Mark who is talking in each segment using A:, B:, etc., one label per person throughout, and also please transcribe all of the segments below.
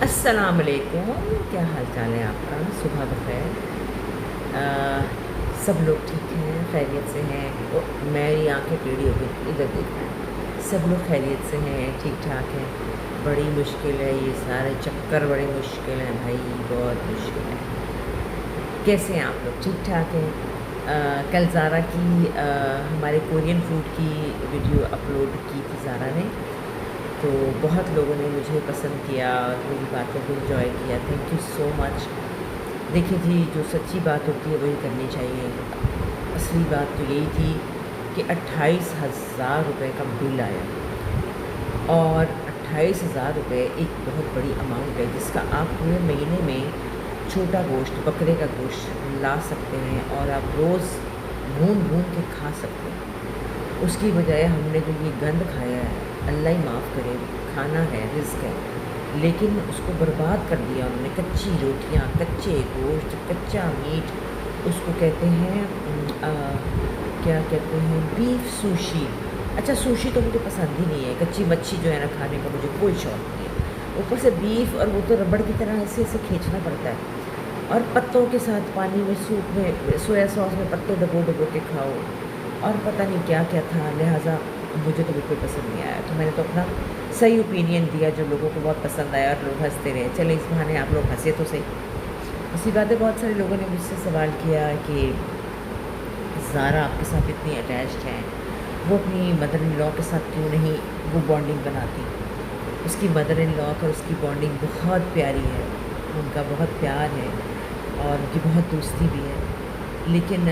A: السلام علیکم، کیا حال چال ہے آپ کا؟ صبح بخیر۔ سب لوگ ٹھیک ہیں، خیریت سے ہیں؟ میری آنکھیں ٹیڑھی ہو گئی، ادھر دیکھنا ہے۔ سب لوگ خیریت سے ہیں، ٹھیک ٹھاک ہیں۔ بڑی مشکل ہے، یہ سارے چکر بڑے مشکل ہیں بھائی، بہت مشکل ہے۔ کیسے ہیں آپ لوگ؟ ٹھیک ٹھاک ہیں؟ کل زارا کی ہمارے کورین فوڈ کی ویڈیو اپلوڈ کی تھی زارا نے، تو بہت لوگوں نے مجھے پسند کیا اور میری باتوں کو انجوائے کیا۔ تھینک یو سو مچ۔ دیکھیے جی، جو سچی بات ہوتی ہے وہی کرنی چاہیے۔ اصلی بات تو یہی تھی کہ 28,000 روپے کا بل آیا، اور 28,000 روپے ایک بہت بڑی اماؤنٹ ہے جس کا آپ پورے مہینے میں چھوٹا گوشت، بکرے کا گوشت لا سکتے ہیں اور آپ روز بھون بھون کے کھا سکتے ہیں۔ اس کی بجائے ہم نے جو یہ گند کھایا ہے، اللہ ہی معاف کرے، کھانا ہے، رزق ہے، لیکن اس کو برباد کر دیا انہوں نے۔ کچی روٹیاں، کچے گوشت، کچا میٹ، اس کو کہتے ہیں کیا کہتے ہیں، بیف سوشی۔ اچھا، سوشی تو مجھے پسند ہی نہیں ہے، کچی مچھی جو ہے نا کھانے کا مجھے کوئی شوق نہیں ہے۔ اوپر سے بیف، اور وہ تو ربڑ کی طرح ایسے ایسے کھینچنا پڑتا ہے، اور پتوں کے ساتھ پانی میں، سوپ میں، سویا ساس میں پتے ڈبو ڈبو کے کھاؤ، اور پتہ نہیں کیا کیا تھا۔ لہٰذا مجھے تو بالکل پسند نہیں آیا، تو میں نے تو اپنا صحیح اوپینین دیا جو لوگوں کو بہت پسند آیا، اور لوگ ہنستے رہے۔ چلے اس بہانے آپ لوگ ہنسے تو صحیح۔ اسی بات ہے، بہت سارے لوگوں نے مجھ سے سوال کیا کہ زارا آپ کے ساتھ اتنی اٹیچڈ ہے، وہ اپنی مدر ان لاء کے ساتھ کیوں نہیں وہ بانڈنگ بناتی؟ اس کی مدر ان لاء اور اس کی بانڈنگ بہت پیاری ہے، ان کا بہت پیار ہے اور ان کی بہت دوستی بھی ہے، لیکن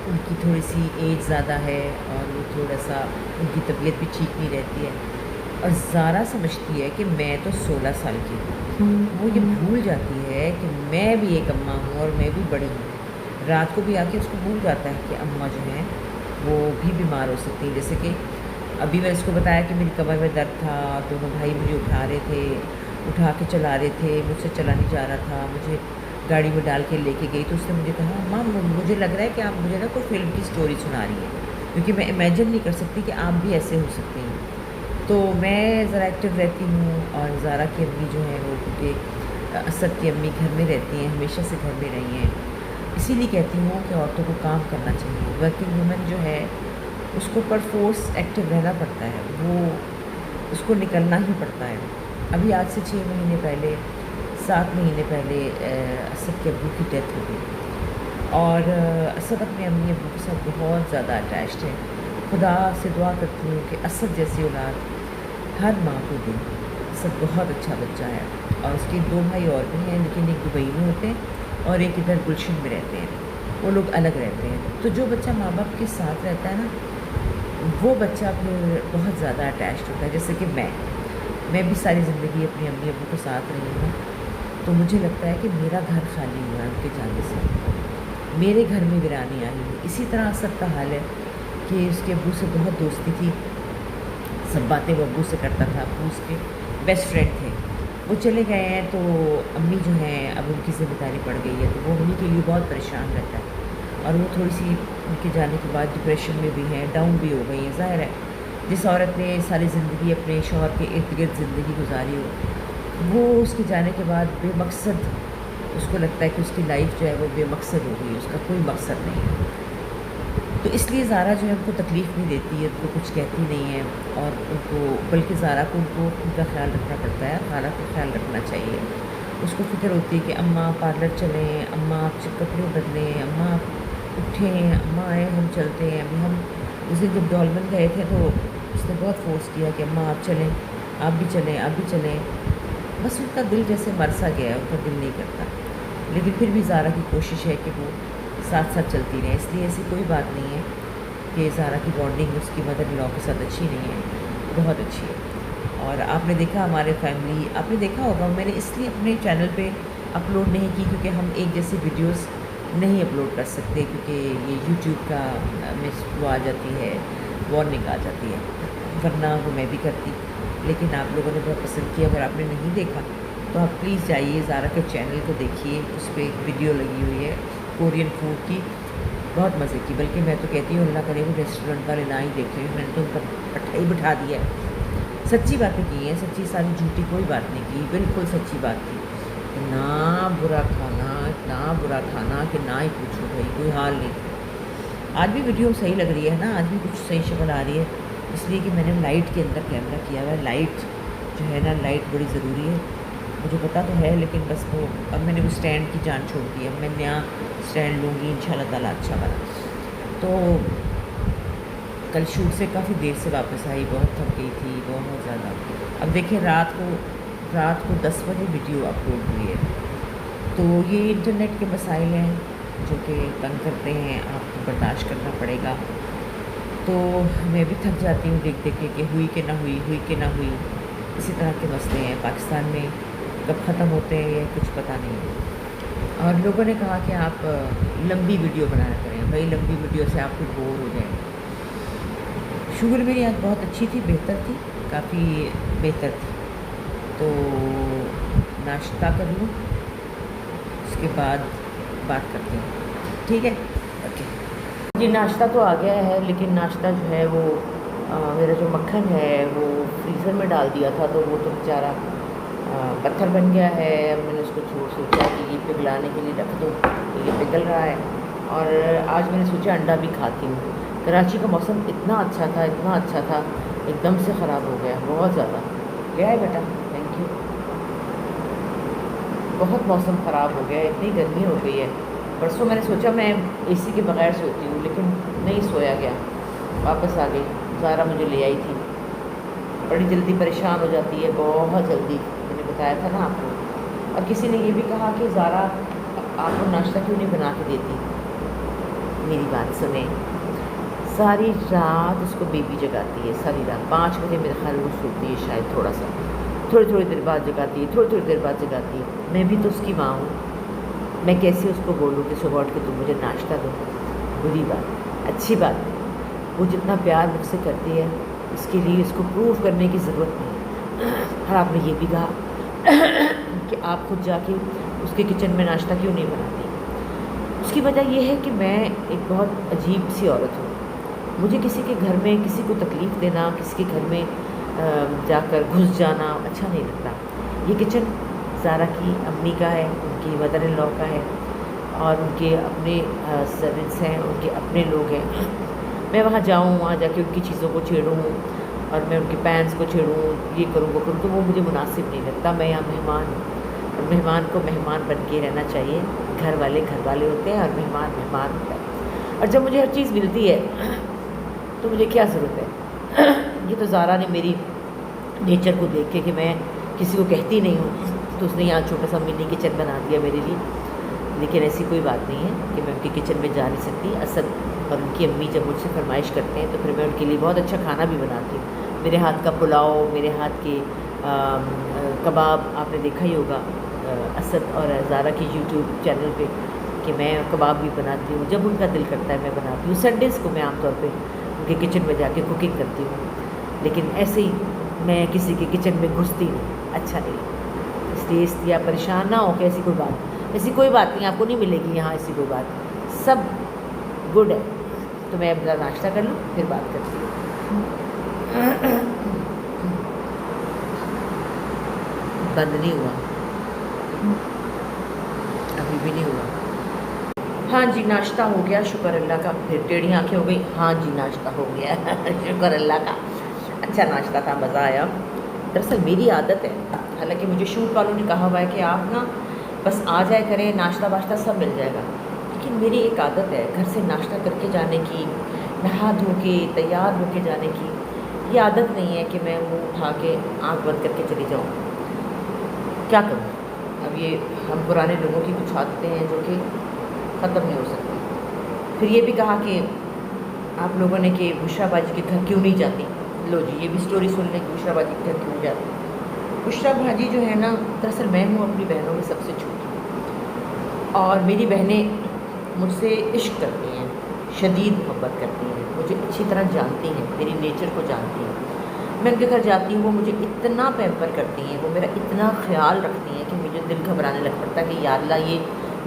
A: ان کی تھوڑی سی ایج زیادہ ہے، اور وہ تھوڑا سا ان کی طبیعت بھی ٹھیک نہیں رہتی ہے، اور زارا سمجھتی ہے کہ میں تو 16 سال کی ہوں۔ وہ یہ بھول جاتی ہے کہ میں بھی ایک اماں ہوں اور میں بھی بڑی ہوں۔ رات کو بھی آ کے اس کو بھول جاتا ہے کہ اماں جو ہیں وہ بھی بیمار ہو سکتی ہیں۔ جیسے کہ ابھی میں اس کو بتایا کہ میری کمر میں درد تھا، دونوں بھائی مجھے اٹھا رہے تھے، اٹھا کے چلا رہے تھے، مجھ سے چلا نہیں جا رہا تھا، مجھے گاڑی میں ڈال کے لے کے گئی، تو اس نے مجھے کہا ماں مجھے لگ رہا ہے کہ آپ مجھے نا کوئی فلم کی سٹوری سنا رہی ہیں، کیونکہ میں امیجن نہیں کر سکتی کہ آپ بھی ایسے ہو سکتے ہیں۔ تو میں ذرا ایکٹیو رہتی ہوں، اور زارا کی امی جو ہیں وہ، کیونکہ اسد کی امی گھر میں رہتی ہیں، ہمیشہ سے گھر میں رہی ہیں، اسی لیے کہتی ہوں کہ عورتوں کو کام کرنا چاہیے۔ ورکنگ وومن جو ہے اس کو پر فورس ایکٹیو رہنا پڑتا ہے، وہ اس کو نکلنا ہی پڑتا ہے۔ ابھی آج سے 6 مہینے پہلے، 7 مہینے پہلے اسد کے ابو کی ڈیتھ ہو گئی، اور اسد اپنے امی ابو کے ساتھ بہت زیادہ اٹیچڈ ہے۔ خدا سے دعا کرتی ہوں کہ اسد جیسی اولاد ہر ماں کو دے۔ اسد بہت اچھا بچہ ہے، اور اس کے 2 بھائی اور بھی ہیں، لیکن ایک دبئی میں ہوتے ہیں اور ایک ادھر گلشن میں رہتے ہیں، وہ لوگ الگ رہتے ہیں۔ تو جو بچہ ماں باپ کے ساتھ رہتا ہے نا، وہ بچہ پھر بہت زیادہ اٹیچڈ ہوتا ہے۔ جیسے کہ میں بھی ساری زندگی اپنی امی ابو کے ساتھ رہی ہوں، تو مجھے لگتا ہے کہ میرا گھر خالی ہوا ہے ان کے جانے سے، میرے گھر میں ویرانی آئی ہے۔ اسی طرح اسد کا حال ہے کہ اس کے ابو سے بہت دوستی تھی، سب باتیں وہ ابو سے کرتا تھا، ابو اس کے بیسٹ فرینڈ تھے۔ وہ چلے گئے ہیں تو امی جو ہیں اب ان کی ذمہ داری پڑ گئی ہے، تو وہ امی کے لیے بہت پریشان رہتا ہے، اور وہ تھوڑی سی ان کے جانے کے بعد ڈپریشن میں بھی ہیں، ڈاؤن بھی ہو گئی ہیں۔ ظاہر ہے جس عورت نے ساری زندگی اپنے شوہر کے ارد گرد زندگی گزاری ہو، وہ اس کے جانے کے بعد بے مقصد، اس کو لگتا ہے کہ اس کی لائف جو ہے وہ بے مقصد ہو گئی، اس کا کوئی مقصد نہیں ہے۔ تو اس لیے زارا جو ہے ان کو تکلیف نہیں دیتی ہے، ان کو کچھ کہتی نہیں ہے، اور ان کو بلکہ زارا کو ان کا خیال رکھنا پڑتا ہے، خالہ کا خیال رکھنا چاہیے۔ اس کو فکر ہوتی ہے کہ اماں پارلر چلیں، اماں آپ کپڑے بدلیں، اماں آپ اٹھیں، اماں آئیں ہم چلتے ہیں۔ ابھی ہم اس دن جب ڈولمن گئے تھے تو اس نے بہت فورس کیا کہ اماں آپ چلیں، آپ بھی چلیں، آپ بھی چلیں۔ بس ان کا دل جیسے مر سا گیا ہے، ان کا دل نہیں کرتا، لیکن پھر بھی زارا کی کوشش ہے کہ وہ ساتھ ساتھ چلتی رہیں۔ اس لیے ایسی کوئی بات نہیں ہے کہ زارا کی بانڈنگ اس کی مدر ان لاء کے ساتھ اچھی نہیں ہے، بہت اچھی ہے۔ اور آپ نے دیکھا ہمارے فیملی، آپ نے دیکھا ہوگا، میں نے اس لیے اپنے چینل پہ اپلوڈ نہیں کی کیونکہ ہم ایک جیسی ویڈیوز نہیں اپلوڈ کر سکتے، کیونکہ یہ یوٹیوب کا وہ آ جاتی ہے، وارننگ آ جاتی ہے، ورنہ وہ میں بھی کرتی۔ لیکن آپ لوگوں نے بہت پسند کیا، اگر آپ نے نہیں دیکھا تو آپ پلیز جائیے زارا کے چینل کو دیکھیے، اس پہ ایک ویڈیو لگی ہوئی ہے کورین فوڈ کی، بہت مزے کی۔ بلکہ میں تو کہتی ہوں اللہ کرے وہ ریسٹورنٹ والے نہ ہی دیکھیں، میں نے تو ان کا پٹھا ہی بٹھا دیا ہے۔ सच्ची बातें की हैं, सच्ची सारी झूठी कोई बात नहीं की, बिल्कुल सच्ची बात की। इतना बुरा खाना कि ना ही पूछो भाई, कोई हाल नहीं। आज भी वीडियो सही लग रही है ना, आज भी कुछ सही शक्ल आ रही है, इसलिए कि मैंने लाइट के अंदर कैमरा किया हुआ है। लाइट जो है ना, लाइट बड़ी ज़रूरी है, मुझे पता तो है, लेकिन बस वो अब मैंने वो स्टैंड की जान छोड़ दी है। मैं नया स्टैंड लूँगी इंशाल्लाह ताला अच्छा वाला। तो कल शूट से काफ़ी देर से वापस आई, बहुत थक गई थी, बहुत ज़्यादा। अब देखिए रात को 10 बजे वीडियो अपलोड हुई है। तो ये इंटरनेट के मसाइल हैं जो कि तंग करते हैं, आपको बर्दाश्त करना पड़ेगा। तो मैं भी थक जाती हूँ देख देख के कि हुई कि ना हुई, इसी तरह के मसले हैं पाकिस्तान में, कब ख़त्म होते हैं ये कुछ पता नहीं है। और लोगों ने कहा कि आप लंबी वीडियो बनाया करें, भाई लंबी वीडियो से आप कुछ बोर हो जाएँ। शुगर मेरी आज बहुत अच्छी थी, बेहतर थी, काफ़ी बेहतर थी। तो नाश्ता कर लूँ, उसके बाद बात करते हैं, ठीक है? ओके जी, नाश्ता तो आ गया है, लेकिन नाश्ता जो है वो मेरा जो मक्खन है वो फ्रीज़र में डाल दिया था, तो वो तो बेचारा पत्थर बन गया है। अब मैंने उसको सोचा कि ये पिघलाने के लिए रख दूँ, तो ये पिघल रहा है। और आज मैंने सोचा अंडा भी खाती हूँ। कराची का मौसम इतना अच्छा था, एकदम से ख़राब हो गया, बहुत ज़्यादा। ले आए बेटा, थैंक यू। बहुत मौसम ख़राब हो गया, इतनी गर्मी हो गई है। परसों मैंने सोचा मैं एसी के बगैर सोती हूँ, लेकिन नहीं सोया गया, वापस आ गई। ज़ारा मुझे ले आई थी, बड़ी जल्दी परेशान हो जाती है, बहुत जल्दी, मैंने बताया था ना आपको। और किसी ने ये भी कहा कि ज़ारा आपको नाश्ता क्यों नहीं बना के देती। मेरी बात सुने, सारी रात उसको बेबी जगाती है, सारी रात 5 बजे मेरे ख्याल वो सोती है शायद, थोड़ी देर बाद जगाती है, थोड़ी देर बाद जगाती है। मैं भी तो उसकी माँ हूँ, मैं कैसे उसको बोलूँ कि सुबह उठ के तुम मुझे नाश्ता दो। बुरी बात, अच्छी बात, वो जितना प्यार मुझसे करती है उसके लिए उसको प्रूव करने की ज़रूरत नहीं है। और आपने ये भी कहा कि आप खुद जाके उसके किचन में नाश्ता क्यों नहीं बनाती। उसकी वजह यह है कि मैं एक बहुत अजीब सी औरत हूँ। मुझे किसी के घर में किसी को तकलीफ़ देना, किसी के घर में जाकर घुस जाना अच्छा नहीं लगता। ये किचन ज़ारा की अम्मी का है, उनकी मदर इन लॉ का है, और उनके अपने सर्वेंट्स हैं, उनके अपने लोग हैं। मैं वहाँ जाऊँ, वहाँ जाके उनकी चीज़ों को छेड़ूँ और मैं उनके पैंस को छेड़ूँ, ये करूँ वो करूँ, तो वो मुझे मुनासिब नहीं लगता। मैं यहाँ मेहमान हूँ, और मेहमान को मेहमान बन के रहना चाहिए। घर वाले होते हैं और मेहमान होता है। और जब मुझे हर चीज़ मिलती है तो मुझे क्या ज़रूरत है। ये तो ज़ारा ने मेरी नेचर को देख के कि मैं किसी को कहती नहीं हूँ, तो उसने यहाँ छोटा सा मिनी किचन बना दिया मेरे लिए। लेकिन ऐसी कोई बात नहीं है कि मैं उनके किचन में जा नहीं सकती। असद और उनकी अम्मी जब मुझसे फरमाइश करते हैं तो फिर मैं उनके लिए बहुत अच्छा खाना भी बनाती हूँ। मेरे हाथ का पुलाव, मेरे हाथ के कबाब आपने देखा ही होगा असद और ज़ारा की यूट्यूब चैनल पे, कि मैं कबाब भी बनाती हूँ। जब उनका दिल करता है मैं बनाती हूँ। संडेज़ को मैं आमतौर पे उनके किचन में जाके कुकिंग करती हूँ, लेकिन ऐसे ही मैं किसी के किचन में घुसती नहीं, अच्छा नहीं। इसलिए आप परेशान ना हो कि ऐसी कोई बात नहीं, आपको नहीं मिलेगी यहाँ ऐसी कोई बात, सब गुड है। तो मैं अपना नाश्ता कर लूँ, फिर बात करती हूँ। बंद नहीं हुआ, अभी भी नहीं हुआ। हाँ जी, नाश्ता हो गया, शुक्र अल्लाह का। फिर टेढ़ी आँखें हो गई। हाँ जी, नाश्ता हो गया शुक्र अल्लाह का, अच्छा नाश्ता था, मज़ा आया। दरअसल मेरी आदत है, हालांकि मुझे शूट वालों ने कहा हुआ है कि आप ना बस आ जाए करें, नाश्ता वाश्ता सब मिल जाएगा, लेकिन मेरी एक आदत है घर से नाश्ता करके जाने की, नहा धो के तैयार होके जाने की। ये आदत नहीं है कि मैं मुँह उठा के आँख बंद करके चली जाऊँ। क्या करूँ, अब ये हम पुराने लोगों की कुछ आदतें हैं जो कि ख़त्म नहीं हो सकती। फिर ये भी कहा कि आप लोगों ने कि बुशरा बाजी के घर क्यों नहीं जाती। लो जी, ये भी स्टोरी सुन लें कि बुशरा बाजी के घर क्यों नहीं जाती। बुशरा भाजी जो है ना, दरअसल मैं हूँ अपनी बहनों में सबसे छोटी, और मेरी बहनें मुझसे इश्क करती हैं, शदीद मोहब्बत करती हैं, मुझे अच्छी तरह जानती हैं, मेरी नेचर को जानती हैं। मैं उनके घर जाती हूँ, वो मुझे इतना पैम्पर करती हैं, वो मेरा इतना ख्याल रखती हैं कि मुझे दिल घबराने लग पड़ता है कि या अल्लाह ये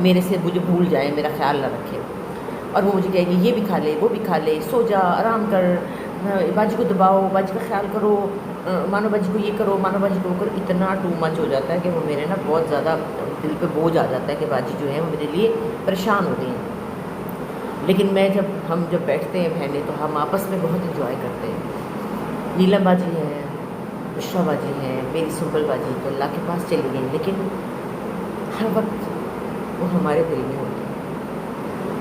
A: मेरे से मुझे भूल जाए, मेरा ख्याल ना रखे। और वो मुझे कहेगी ये भी खा ले, वो भी खा ले, सो जा, आराम कर, बाजी को दबाओ, बाजी का ख्याल करो, मानो बाजी को ये करो, मानो बाजी को वो करो, इतना टू मच हो जाता है कि वो मेरे ना बहुत ज़्यादा दिल पे बोझ आ जाता है कि बाजी जो है वो मेरे लिए परेशान हो गई हैं। लेकिन हम जब बैठते हैं बहनें तो हम आपस में बहुत इंजॉय करते हैं। नीलम बाजी है, बुशरा बाजी है, मेरी सुंबल बाजी तो अल्लाह के पास चली गई, लेकिन हर वक्त वो हमारे दिल में होती है।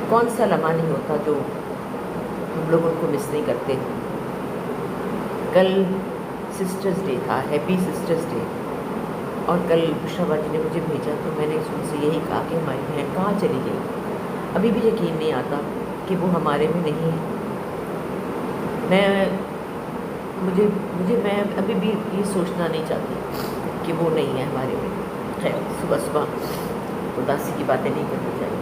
A: कौन सा लम्हा नहीं होता जो हम लोग उनको मिस नहीं करते। कल सिस्टर्स डे था, हैप्पी सिस्टर्स डे, और कल बुशरा बाजी ने मुझे भेजा तो मैंने उनसे यही कहा कि हमारी बहन कहाँ चली गई। अभी भी यकीन नहीं आता कि वो हमारे में नहीं है। मैं अभी भी ये सोचना नहीं चाहती कि वो नहीं है हमारे में। खैर, सुबह सुबह उदासी की बातें नहीं करनी चाहिए।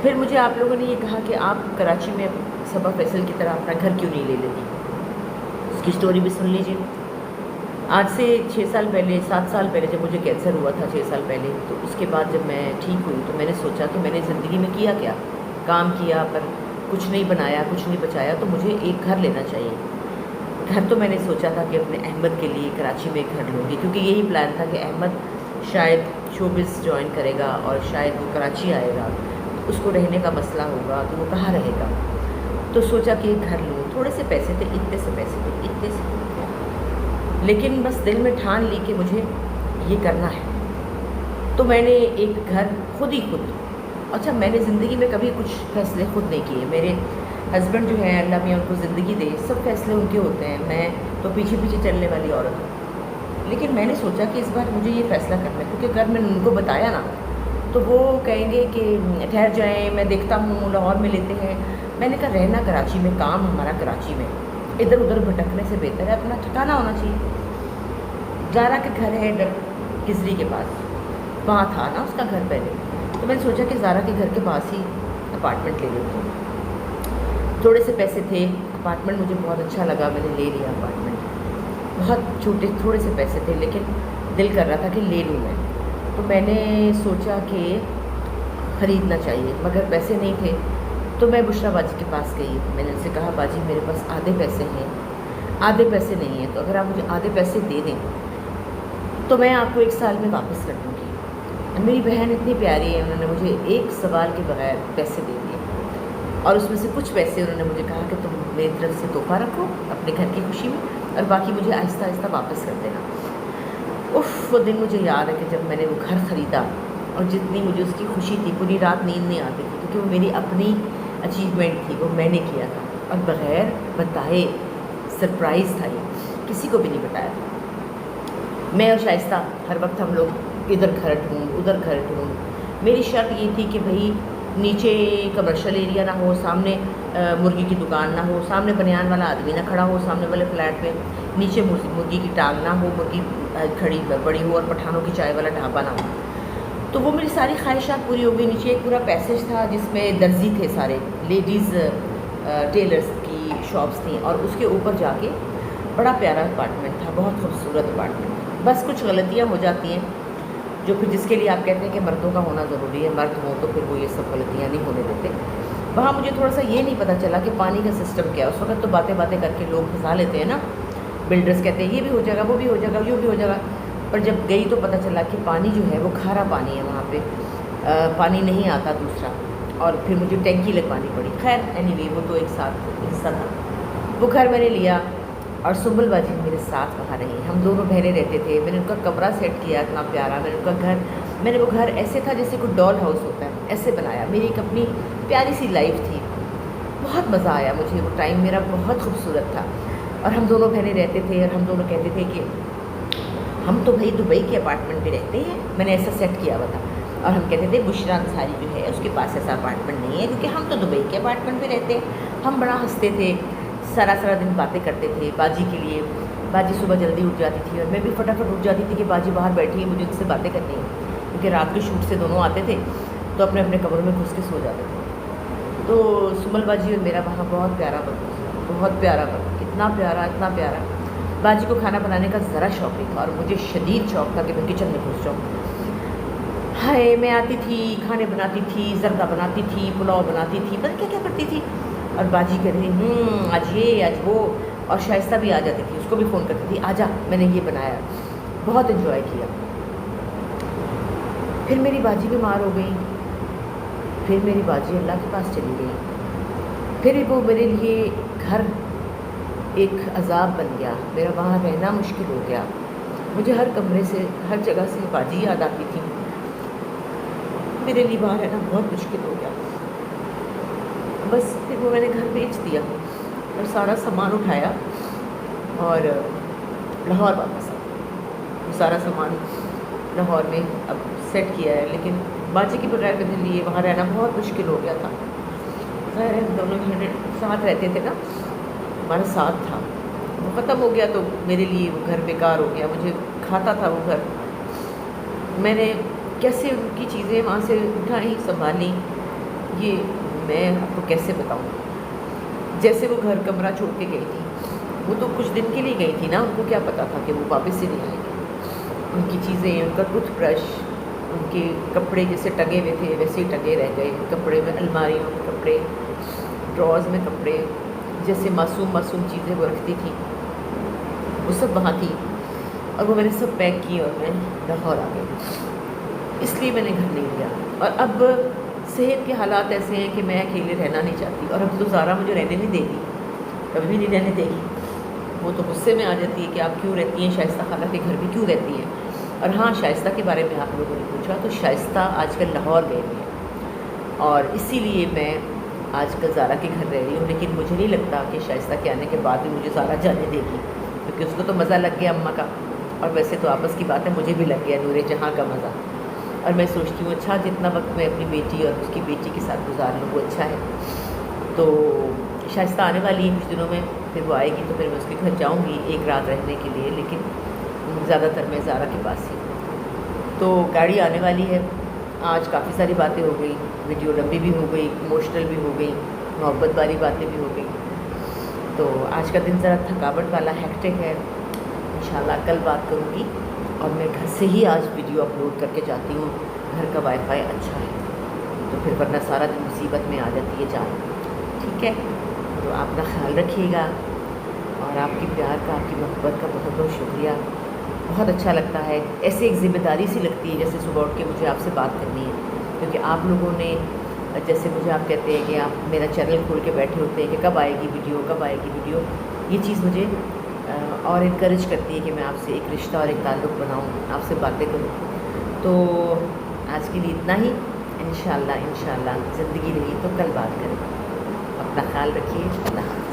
A: फिर मुझे आप लोगों ने ये कहा कि आप कराची में सबा फैसल की तरह अपना घर क्यों नहीं ले लेती। उसकी स्टोरी भी सुन लीजिए। आज से 6 साल पहले, 7 साल पहले जब मुझे कैंसर हुआ था, 6 साल पहले, तो उसके बाद जब मैं ठीक हुई तो मैंने सोचा कि मैंने ज़िंदगी में किया क्या, काम किया पर कुछ नहीं बनाया, कुछ नहीं बचाया, तो मुझे एक घर लेना चाहिए। घर तो मैंने सोचा था कि अपने अहमद के लिए कराची में एक घर लूँगी, क्योंकि यही प्लान था कि अहमद शायद शोबिज़ ज्वाइन करेगा और शायद वो कराची आएगा, तो उसको रहने का मसला होगा तो वो कहाँ रहेगा। तो सोचा कि एक घर लूँ। थोड़े से पैसे थे, इतने से पैसे थे, इतने से, लेकिन बस दिल में ठान ली कि मुझे ये करना है। तो मैंने एक घर खुद अच्छा, मैंने ज़िंदगी में कभी कुछ फैसले खुद नहीं किए। मेरे हस्बैंड जो है, अल्लाह मियाँ उनको ज़िंदगी दे, सब फैसले उनके होते हैं। मैं तो पीछे पीछे चलने वाली औरत हूँ। लेकिन मैंने सोचा कि इस बार मुझे ये फ़ैसला करना है, क्योंकि अगर मैंने उनको बताया ना तो वो कहेंगे कि ठहर जाएँ, मैं देखता हूँ, लाहौर में लेते हैं। मैंने कहा रहना कराची में, काम हमारा कराची में, इधर उधर भटकने से बेहतर है अपना ठिकाना होना चाहिए। जारा के घर है किजरी के पास, वहाँ था ना उसका घर पहले, तो मैंने सोचा कि ज़ारा के घर के पास ही अपार्टमेंट ले लेती हूँ। थोड़े से पैसे थे, अपार्टमेंट मुझे बहुत अच्छा लगा, मैंने ले लिया अपार्टमेंट। बहुत छोटे थोड़े से पैसे थे, लेकिन दिल कर रहा था कि ले लूँ मैं। तो मैंने सोचा कि ख़रीदना चाहिए, मगर पैसे नहीं थे। तो मैं बुशरा बाजी के पास गई, मैंने उनसे कहा बाजी मेरे पास आधे पैसे हैं, आधे पैसे नहीं हैं, तो अगर आप मुझे आधे पैसे दे दें तो मैं आपको 1 साल में वापस कर दूँगी। मेरी बहन इतनी प्यारी है, उन्होंने मुझे एक सवाल के बगैर पैसे दे दिए, और उसमें से कुछ पैसे उन्होंने मुझे कहा कि तुम मेरी तरफ से तोहफ़ा रखो अपने घर की खुशी में, और बाकी मुझे आहिस्ता आहिस्ता वापस कर देना। उफ़, वो दिन मुझे याद है कि जब मैंने वो घर ख़रीदा और जितनी मुझे उसकी खुशी थी, पूरी रात नींद नहीं आती थी, क्योंकि वो मेरी अपनी अचीवमेंट थी, वो मैंने किया था, और बग़ैर बताए सरप्राइज़ था, ये किसी को भी नहीं बताया था। मैं और शाइस्ता हर वक्त हम लोग इधर घर ढूंढ, उधर घर ढूंढ। मेरी शर्त ये थी कि भाई नीचे कमर्शियल एरिया ना हो, सामने मुर्गी की दुकान ना हो, सामने बनियान वाला आदमी ना खड़ा हो, सामने वाले फ्लैट पे नीचे मुर्गी की टांग ना हो, मुर्गी खड़ी बड़ी हो, और पठानों की चाय वाला ढाबा ना हो। तो वो मेरी सारी ख्वाहिशात पूरी हो गई। नीचे एक पूरा पैसेज था जिसमें दर्जी थे, सारे लेडीज़ टेलर्स की शॉप्स थी, और उसके ऊपर जाके बड़ा प्यारा अपार्टमेंट था, बहुत खूबसूरत अपार्टमेंट। बस कुछ गलतियाँ हो जाती हैं जो फिर जिसके लिए आप कहते हैं कि मर्दों का होना ज़रूरी है, मर्द हो तो फिर वो ये सब गलतियाँ नहीं होने देते। वहाँ मुझे थोड़ा सा ये नहीं पता चला कि पानी का सिस्टम क्या है। उस वक्त तो बातें करके लोग फंसा लेते हैं ना, बिल्डर्स कहते हैं ये भी हो जाएगा, वो भी हो जाएगा, यूँ भी हो जाएगा, पर जब गई तो पता चला कि पानी जो है वो खारा पानी है, वहाँ पे पानी नहीं आता दूसरा, और फिर मुझे टैंकी लगवानी पड़ी। खैर एनीवे, वो तो एक साथ हिस्सा था। वो घर मैंने लिया, और सुंबल बाजी मेरे साथ वहाँ रही। हम दोनों बहनें रहते थे। मैंने उनका कमरा सेट किया इतना प्यारा, मैंने वो घर ऐसे था जैसे कोई डॉल हाउस होता है, ऐसे बनाया। मेरी एक अपनी प्यारी सी लाइफ थी, बहुत मज़ा आया मुझे, वो टाइम मेरा बहुत खूबसूरत था। और हम दोनों बहनें रहते थे, और हम दोनों कहते थे कि हम तो भाई दुबई के अपार्टमेंट में रहते हैं, मैंने ऐसा सेट किया हुआ था। और हम कहते थे बुशरा अंसारी जो है उसके पास ऐसा अपार्टमेंट नहीं है, क्योंकि हम तो दुबई के अपार्टमेंट में रहते हैं। हम बड़ा हंसते थे, सारा दिन बातें करते थे बाजी के लिए। बाजी सुबह जल्दी उठ जाती थी, और मैं भी फटाफट उठ जाती थी कि बाजी बाहर बैठी है, मुझे उससे बातें करनी है, क्योंकि रात के शूट से दोनों आते थे तो अपने अपने कमरों में घुस के सो जाते थे। तो सुमल बाजी और मेरा वहाँ बहुत प्यारा वक्त, बहुत प्यारा वक्त, इतना प्यारा। बाजी को खाना बनाने का ज़रा शौक नहीं था, और मुझे शदीद शौक था कि मैं किचन में घुस जाऊँ। हाय, मैं आती थी, खाने बनाती थी, ज़र्दा बनाती थी, पुलाव बनाती थी, पता क्या क्या करती थी। और बाजी कह रही आज ये आज वो, اور شائستہ بھی آ جاتی تھی، اس کو بھی فون کرتی تھی آجا میں نے یہ بنایا، بہت انجوائے کیا۔ پھر میری باجی بیمار ہو گئی، پھر میری باجی اللہ کے پاس چلی گئی، پھر وہ میرے لیے گھر ایک عذاب بن گیا، میرا وہاں رہنا مشکل ہو گیا، مجھے ہر کمرے سے ہر جگہ سے باجی یاد آتی تھی، میرے لیے وہاں رہنا بہت مشکل ہو گیا۔ بس پھر وہ میں نے گھر بیچ دیا اور سارا سامان اٹھایا اور لاہور واپس آ گیا۔ سارا سامان لاہور میں اب سیٹ کیا ہے، لیکن باجی کے بغیر میرے لیے وہاں رہنا بہت مشکل ہو گیا تھا۔ ظاہر ہے ہم دونوں گھر ساتھ رہتے تھے نا، ہمارا ساتھ تھا، وہ ختم ہو گیا تو میرے لیے وہ گھر بیکار ہو گیا، مجھے کھاتا تھا وہ گھر۔ میں نے کیسے ان کی چیزیں وہاں سے اٹھائیں سنبھالیں، یہ میں آپ کو کیسے بتاؤں۔ جیسے وہ گھر کمرہ چھوڑ کے گئی تھی، وہ تو کچھ دن کے لیے گئی تھی نا، ان کو کیا پتا تھا کہ وہ واپس سے نہیں آئیں گے۔ ان کی چیزیں، ان کا ٹوتھ برش، ان کے کپڑے جیسے ٹنگے ہوئے تھے ویسے ہی ٹنگے رہ گئے، کپڑے میں الماریوں میں کپڑے، ڈراز میں کپڑے، جیسے معصوم معصوم چیزیں وہ رکھتی تھی وہ سب وہاں تھی، اور وہ میں نے سب پیک کی اور میں لاہور آ گئی۔ اس لیے میں نے گھر نہیں لیا، اور اب صحت کے حالات ایسے ہیں کہ میں اکیلے رہنا نہیں چاہتی، اور اب تو زارا مجھے رہنے نہیں دے گی، کبھی بھی نہیں رہنے دے گی۔ وہ تو غصے میں آ جاتی ہے کہ آپ کیوں رہتی ہیں شائستہ خالہ کے گھر بھی کیوں رہتی ہیں۔ اور ہاں، شائستہ کے بارے میں آپ لوگوں نے پوچھا تو شائستہ آج کل لاہور گئے ہوئے ہیں، اور اسی لیے میں آج کل زارا کے گھر رہ رہی ہوں، لیکن مجھے نہیں لگتا کہ شائستہ کے آنے کے بعد بھی مجھے زارا جانے دے گی، کیونکہ اس کو تو مزہ لگ گیا اماں کا، اور ویسے تو آپس کی بات ہے مجھے بھی لگ گیا نور جہاں کا مزہ۔ اور میں سوچتی ہوں اچھا جتنا وقت میں اپنی بیٹی اور اس کی بیٹی کے ساتھ گزار لوں وہ اچھا ہے۔ تو شائستہ آنے والی ہے کچھ دنوں میں، پھر وہ آئے گی تو پھر میں اس کے گھر جاؤں گی ایک رات رہنے کے لیے، لیکن زیادہ تر میں زارا کے پاس ہی۔ تو گاڑی آنے والی ہے، آج کافی ساری باتیں ہو گئی، ویڈیو لمبی بھی ہو گئی، ایموشنل بھی ہو گئی، محبت والی باتیں بھی ہو گئی۔ تو آج کا دن ذرا تھکاوٹ والا ہیکٹک ہے، انشاءاللہ کل بات کروں گی، اور میں گھر سے ہی آج ویڈیو اپلوڈ کر کے جاتی ہوں، گھر کا وائی فائی اچھا ہے تو پھر ورنہ سارا دن مصیبت میں آ جاتی ہے جان۔ ٹھیک ہے، تو آپ کا خیال رکھیے گا، اور آپ کی پیار کا، آپ کی محبت کا بہت بہت شکریہ، بہت اچھا لگتا ہے، ایسے ایک ذمہ داری سی لگتی ہے جیسے صبح اٹھ کے مجھے آپ سے بات کرنی ہے، کیونکہ آپ لوگوں نے جیسے مجھے آپ کہتے ہیں کہ آپ میرا چینل کھول کے بیٹھے ہوتے ہیں کہ کب آئے گی ویڈیو، کب آئے گی ویڈیو، یہ چیز مجھے اور انکریج کرتی ہے کہ میں آپ سے ایک رشتہ اور ایک تعلق بناؤں، آپ سے باتیں کروں۔ تو آج کے لیے اتنا ہی، انشاءاللہ زندگی رہی تو کل بات کریں۔ اپنا خیال رکھیے، اللہ حافظ۔